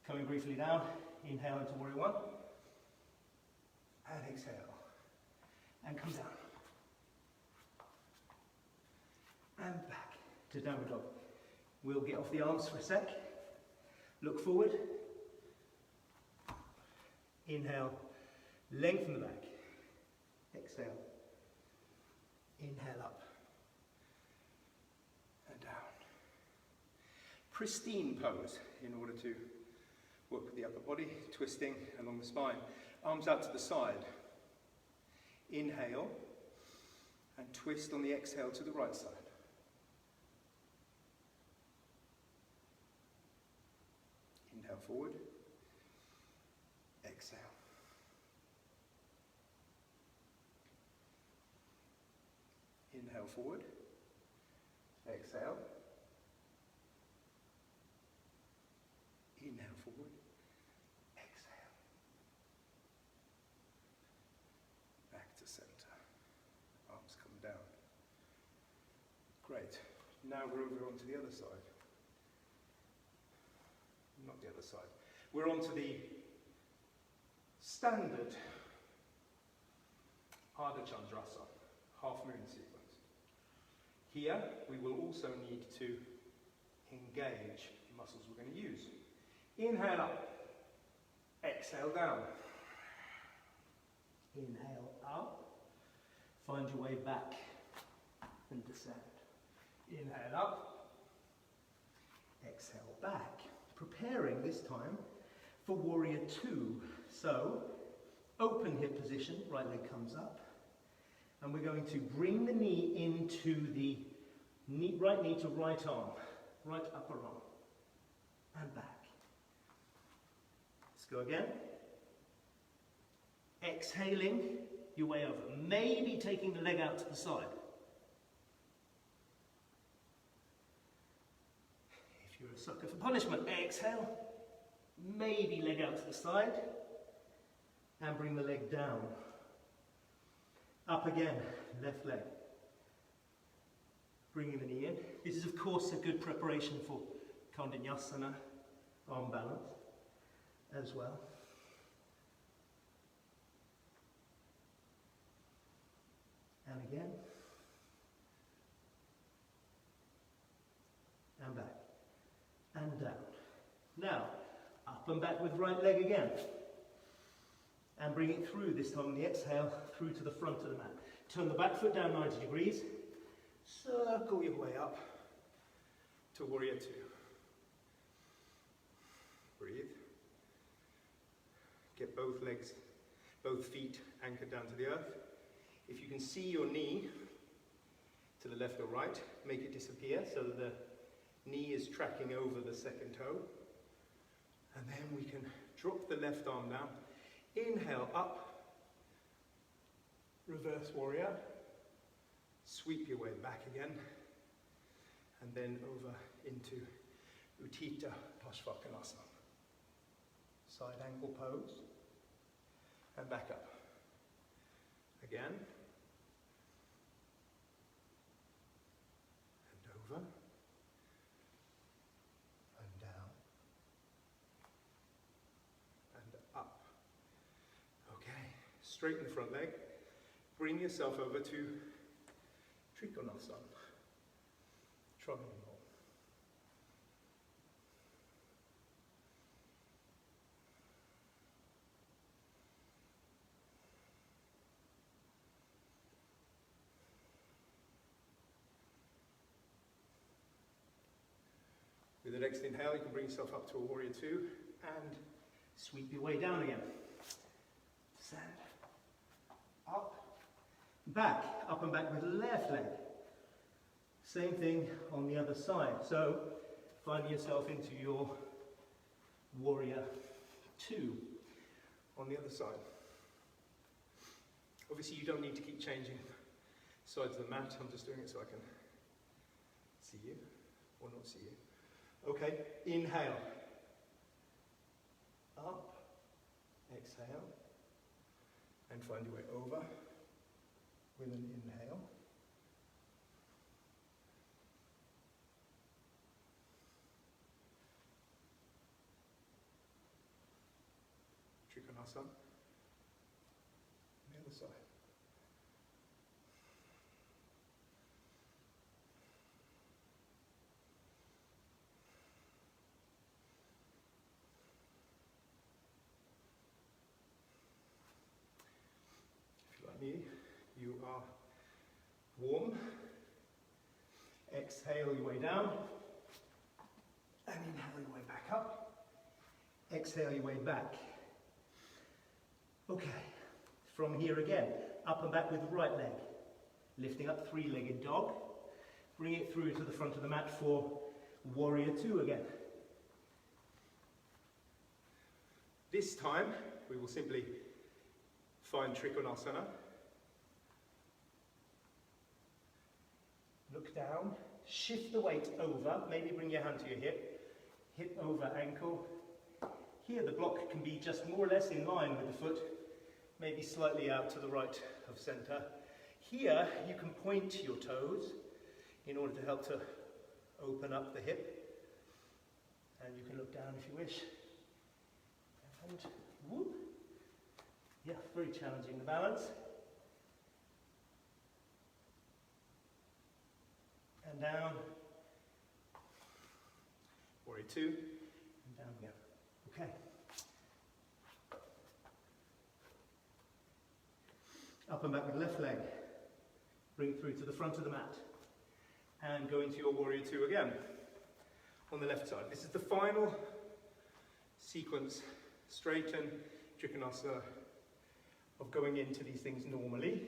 Coming briefly down, inhale into warrior one, and exhale, and come down. And back to downward dog. We'll get off the arms for a sec. Look forward. Inhale, lengthen the back. Exhale. Inhale up. And down. Pristine pose in order to work with the upper body, twisting along the spine. Arms out to the side. Inhale and twist on the exhale to the right side. Inhale forward, exhale. Inhale forward, exhale. Inhale forward, exhale. Back to center. Arms come down. Great. Now we're over onto the other side. Not the other side. We're on to the standard Ardha Chandrasa, half moon sequence. Here we will also need to engage the muscles we're going to use. Inhale up, exhale down. Inhale up, find your way back and descend. Inhale up, exhale back. Preparing this time for warrior two. So, open hip position, right leg comes up. And we're going to bring the knee into the right knee to right arm, right upper arm, and back. Let's go again. Exhaling your way over, maybe taking the leg out to the side. If you're a sucker for punishment, exhale, maybe leg out to the side, and bring the leg down. Up again, left leg. Bringing the knee in. This is of course a good preparation for VINYASA, arm balance, as well. And again. And back. And down. Now, up and back with right leg again. And bring it through, this time on the exhale, through to the front of the mat. Turn the back foot down 90 degrees. Circle your way up to warrior two. Breathe. Get both legs, both feet anchored down to the earth. If you can see your knee to the left or right, make it disappear so that the knee is tracking over the second toe. And then we can drop the left arm down. Inhale up, reverse warrior, sweep your way back again, and then over into Utthita Pashvakonasana. Side angle pose, and back up. Again, and over, and down, and up. Straighten the front leg, bring yourself over to Trikonasana, triangle. With the next inhale, you can bring yourself up to a warrior two and sweep your way down again. Sand. Up. Back. Up and back with left leg. Same thing on the other side. So, find yourself into your warrior two. on the other side. Obviously, you don't need to keep changing sides of the mat. I'm just doing it so I can see you or not see you. Okay, inhale. Up. Exhale. And find your way over with an inhale. Trikonasana. On the other side. If you're like me, you are warm. Exhale your way down. And inhale your way back up. Exhale your way back. Okay, from here again, up and back with the right leg. Lifting up, three-legged dog. Bring it through to the front of the mat for warrior two again. This time, we will simply find Trikonasana. Look down, shift the weight over, maybe bring your hand to your hip over ankle. Here the block can be just more or less in line with the foot, maybe slightly out to the right of center. Here you can point your toes in order to help to open up the hip. And you can look down if you wish. And whoop. Yeah, very challenging, the balance. And down. Warrior two. And down again. Okay. Up and back with left leg. Bring it through to the front of the mat. And go into your warrior two again. On the left side. This is the final sequence, straighten, Trikonasana, of going into these things normally.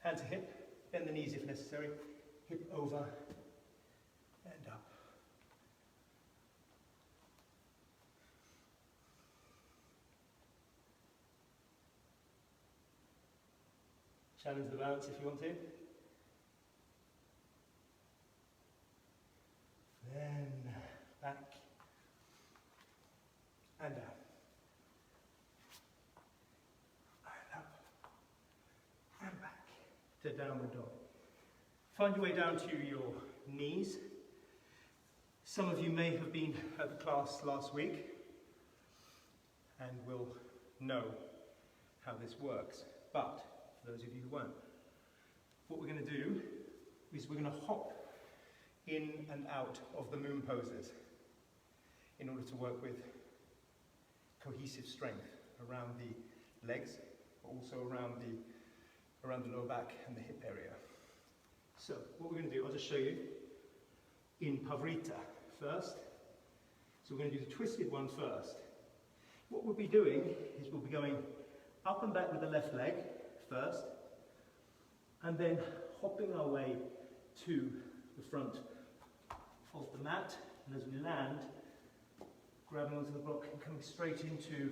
Hand to hip, bend the knees if necessary, hip over and up. Challenge the balance if you want to. Then back and down. And up and back to downward dog. Find your way down to your knees. Some of you may have been at the class last week and will know how this works. But for those of you who weren't, what we're going to do is we're going to hop in and out of the moon poses in order to work with cohesive strength around the legs, but also around the lower back and the hip area. So what we're going to do, I'll just show you in Pavrita first. So we're going to do the twisted one first. What we'll be doing is we'll be going up and back with the left leg first, and then hopping our way to the front of the mat, and as we land, grabbing onto the block and coming straight into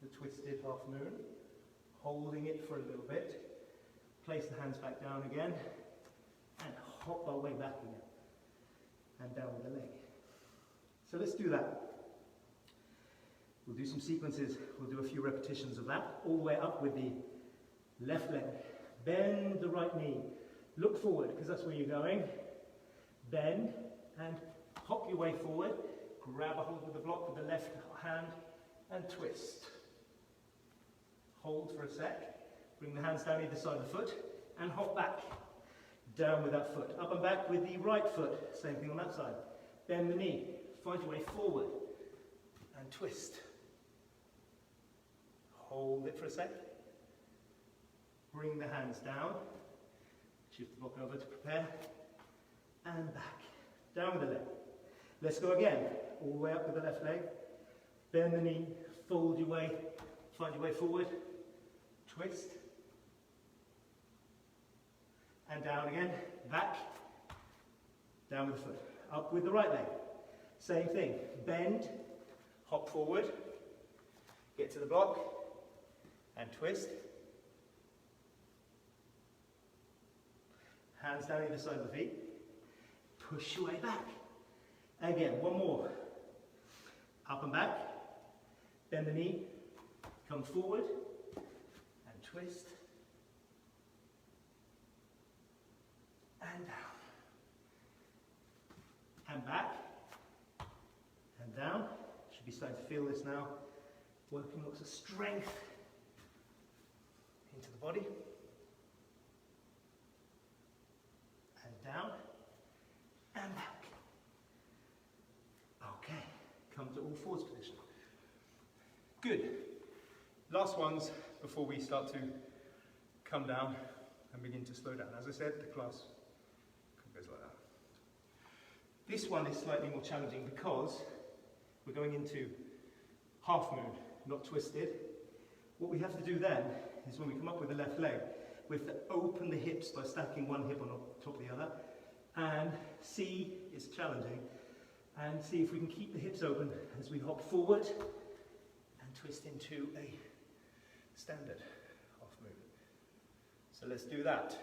the twisted half moon, holding it for a little bit, place the hands back down again, and hop our way back again, and down with the leg. So let's do that. We'll do some sequences, we'll do a few repetitions of that, all the way up with the left leg. Bend the right knee, look forward, because that's where you're going. Bend, and hop your way forward, grab a hold of the block with the left hand, and twist. Hold for a sec, bring the hands down either side of the foot, and hop back. Down with that foot, up and back with the right foot, same thing on that side. Bend the knee, find your way forward, and twist. Hold it for a sec, Bring the hands down. Shift the block over to prepare. And back. Down with the leg. Let's go again. All the way up with the left leg. Bend the knee. Fold your way. Find your way forward. Twist. And down again. Back. Down with the foot. Up with the right leg. Same thing. Bend. Hop forward. Get to the block. And twist. Hands down either side of the feet. Push your way back. Again, one more. Up and back. Bend the knee. Come forward. And twist. And down. And back. And down. Should be starting to feel this now. Working lots of strength into the body. And down. And back. Okay. Come to all fours position. Good. Last ones before we start to come down and begin to slow down. As I said, the class goes like that. This one is slightly more challenging because we're going into half moon, not twisted. What we have to do then is when we come up with the left leg, we have to open the hips by stacking one hip on top of the other and see, it's challenging, and see if we can keep the hips open as we hop forward and twist into a standard half moon. So let's do that.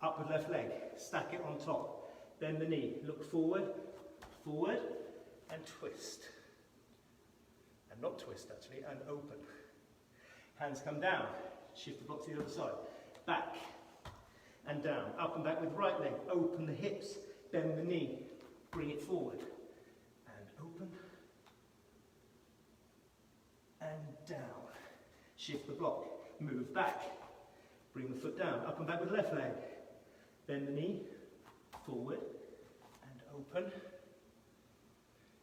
Up with left leg, stack it on top, bend the knee, look forward, forward, and twist. And not twist actually, and open. Hands come down, shift the block to the other side, back, and down, up and back with right leg, open the hips, bend the knee, bring it forward, and open, and down. Shift the block, move back, bring the foot down, up and back with the left leg, bend the knee, forward, and open.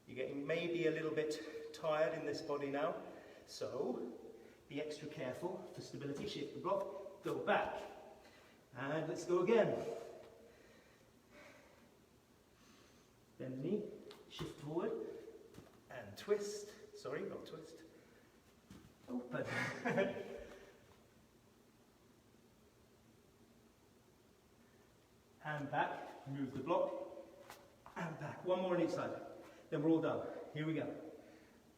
You're getting maybe a little bit tired in this body now, so be extra careful for stability. Shift the block, go back, and let's go again. Bend the knee, shift forward, and twist. Sorry, not twist. Open. And back, move the block, and back. One more on each side. Then we're all done. Here we go.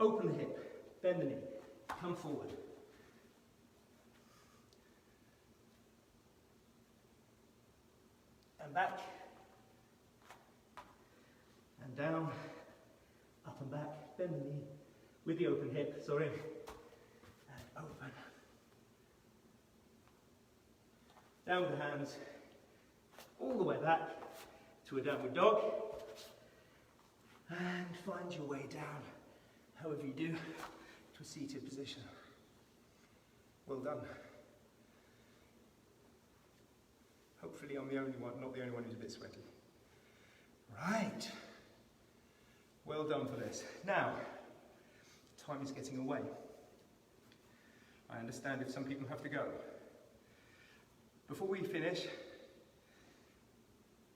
Open the hip, bend the knee, come forward. And back. And down, up and back, bend the knee with the open hip, sorry. And open. Down with the hands, all the way back to a downward dog. And find your way down, however you do, to a seated position. Well done. Hopefully I'm the only one, not the only one who's a bit sweaty. Right. Well done for this. Now, time is getting away. I understand if some people have to go. Before we finish,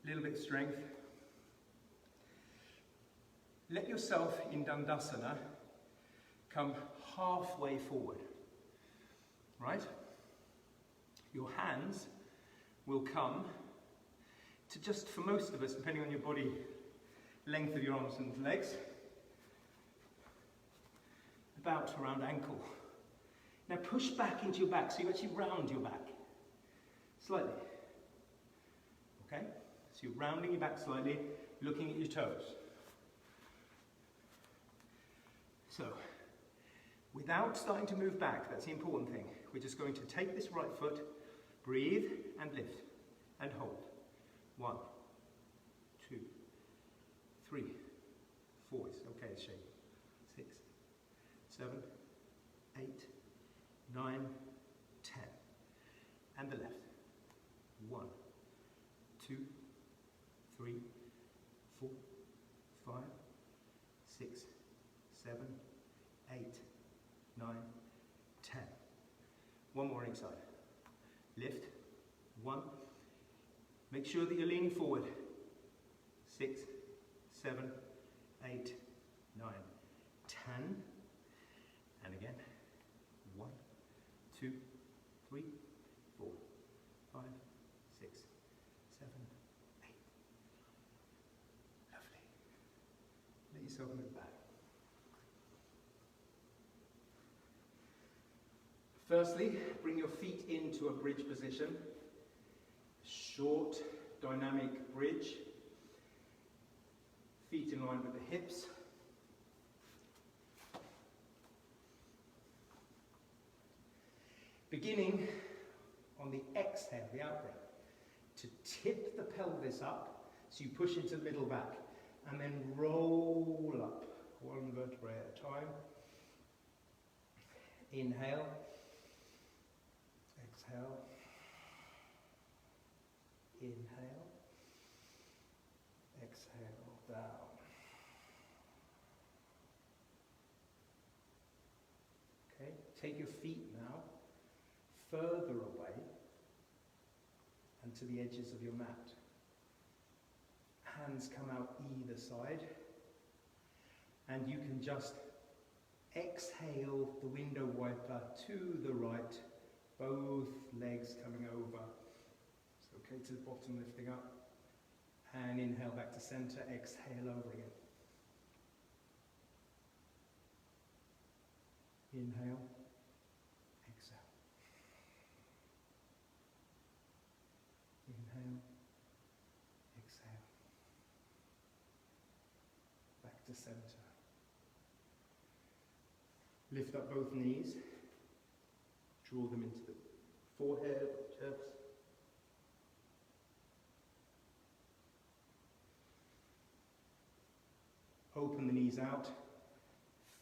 a little bit of strength. Let yourself in Dandasana come halfway forward, right? Your hands will come to just, for most of us, depending on your body length of your arms and legs, about around ankle. Now push back into your back, so you actually round your back, slightly, okay? So you're rounding your back slightly, looking at your toes. So, without starting to move back, that's the important thing. We're just going to take this right foot, breathe and lift and hold. 1, 2, 3, 4. It's okay, it's shaking. 6, 7, 8, 9, 10. And the left. 1, 2, 3, 4, 5, 6, 7, 8, 9, 10. One more on each side. Lift. 1. Make sure that you're leaning forward. 6, 7, 8, 9, 10. And again. 1, 2, 3, 4, 5, 6, 7, 8. Lovely. Let yourself move back. Firstly, bring your feet into a bridge position. Short, dynamic bridge. Feet in line with the hips. Beginning on the exhale, the out breath, to tip the pelvis up, so you push into the middle back, and then roll up, one vertebrae at a time. Inhale, exhale, inhale, exhale, down. Okay, take your feet now further away and to the edges of your mat. Hands come out either side, and you can just exhale the window wiper to the right, both legs coming over. It's okay to the bottom, lifting up, and inhale back to center, exhale over again. Inhale, exhale. Inhale, exhale. Back to center. Lift up both knees. Draw them into the forehead, chest. Open the knees out.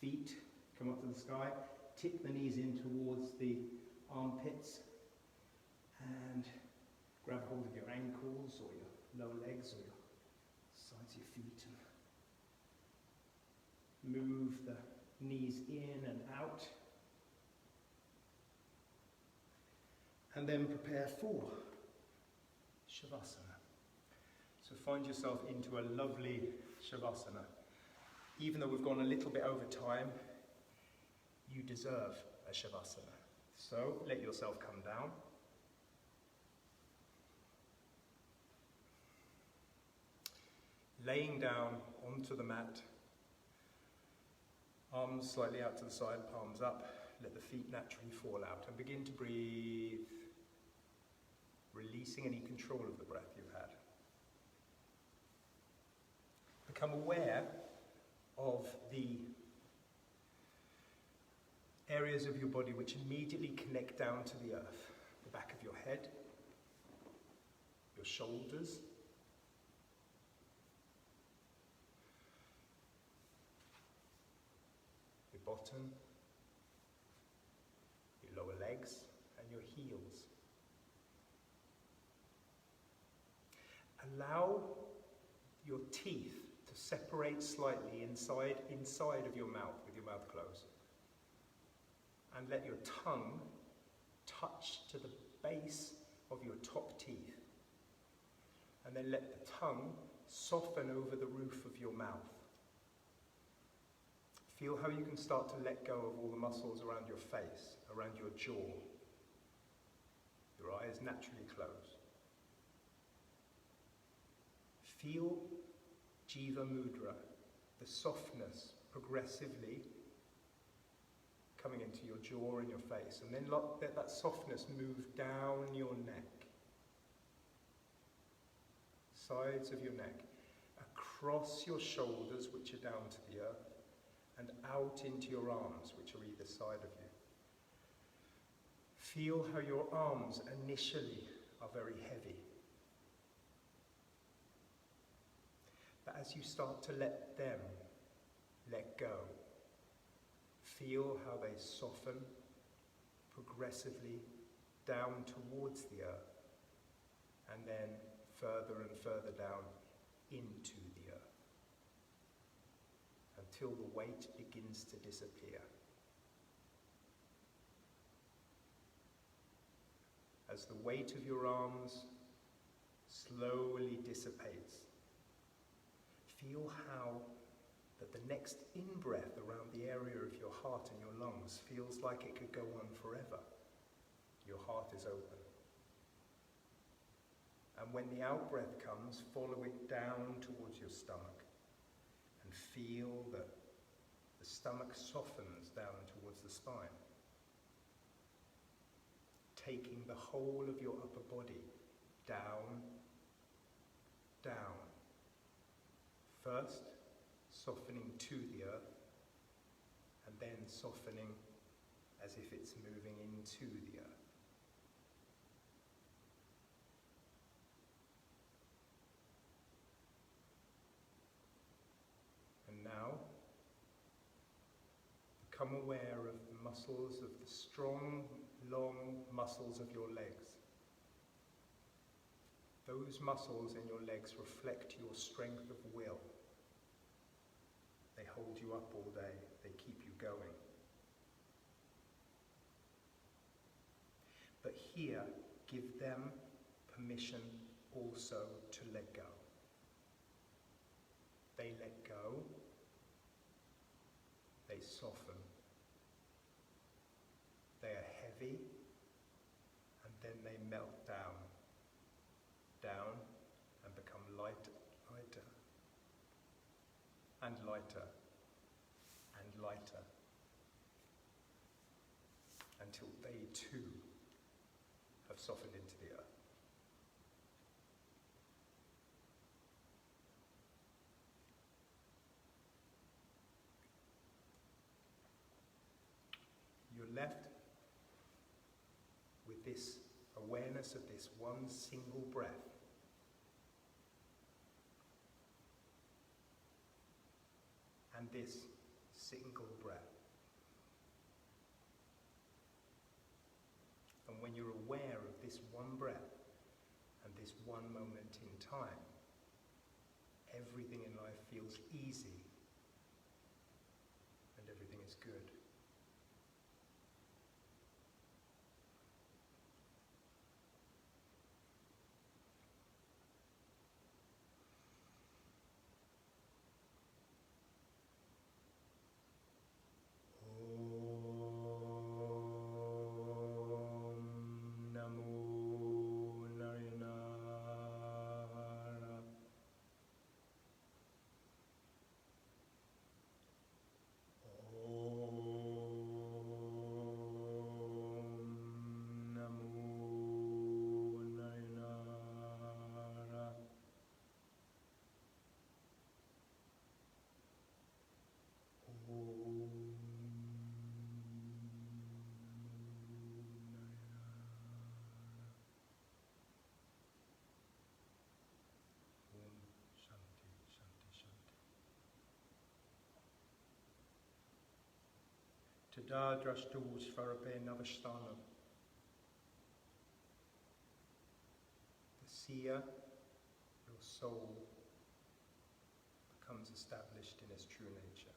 Feet come up to the sky. Tip the knees in towards the armpits. And grab hold of your ankles or your lower legs or your sides of your feet. And move the knees in and out. And then prepare for Shavasana. So find yourself into a lovely Shavasana. Even though we've gone a little bit over time, you deserve a Shavasana. So let yourself come down. Laying down onto the mat, arms slightly out to the side, palms up, let the feet naturally fall out and begin to breathe, releasing any control of the breath you've had. Become aware of the areas of your body which immediately connect down to the earth. The back of your head, your shoulders, your bottom, your lower legs, and your heels. Allow your teeth to separate slightly inside of your mouth with your mouth closed. And let your tongue touch to the base of your top teeth. And then let the tongue soften over the roof of your mouth. Feel how you can start to let go of all the muscles around your face, around your jaw. Your eyes naturally close. Feel Jiva Mudra, the softness progressively coming into your jaw and your face. And then let that softness move down your neck, sides of your neck, across your shoulders, which are down to the earth, and out into your arms, which are either side of you. Feel how your arms initially are very heavy. But as you start to let them let go, feel how they soften progressively down towards the earth, and then further and further down into the earth, until the weight begins to disappear. as the weight of your arms slowly dissipates. Feel how that the next in-breath around the area of your heart and your lungs feels like it could go on forever. Your heart is open. And when the out-breath comes, follow it down towards your stomach and feel that the stomach softens down towards the spine, taking the whole of your upper body down, down. First, softening to the earth, and then softening as if it's moving into the earth. And now, become aware of the muscles, of the strong, long muscles of your legs. Those muscles in your legs reflect your strength of will. They hold you up all day. They keep you going. But here, give them permission also to let go. They let go. They soften. They are heavy, and then they melt down, down, and become lighter, lighter, and lighter, and lighter, until they too have softened into the earth. You're left with this awareness of this one single breath. And this single breath. And when you're aware of this one breath and this one moment in time, everything in life feels easy and everything is good. Tada drashtu svarape navashtanam. The seer, your soul, becomes established in its true nature.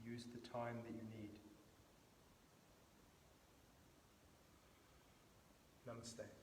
Use the time that you need. Namaste.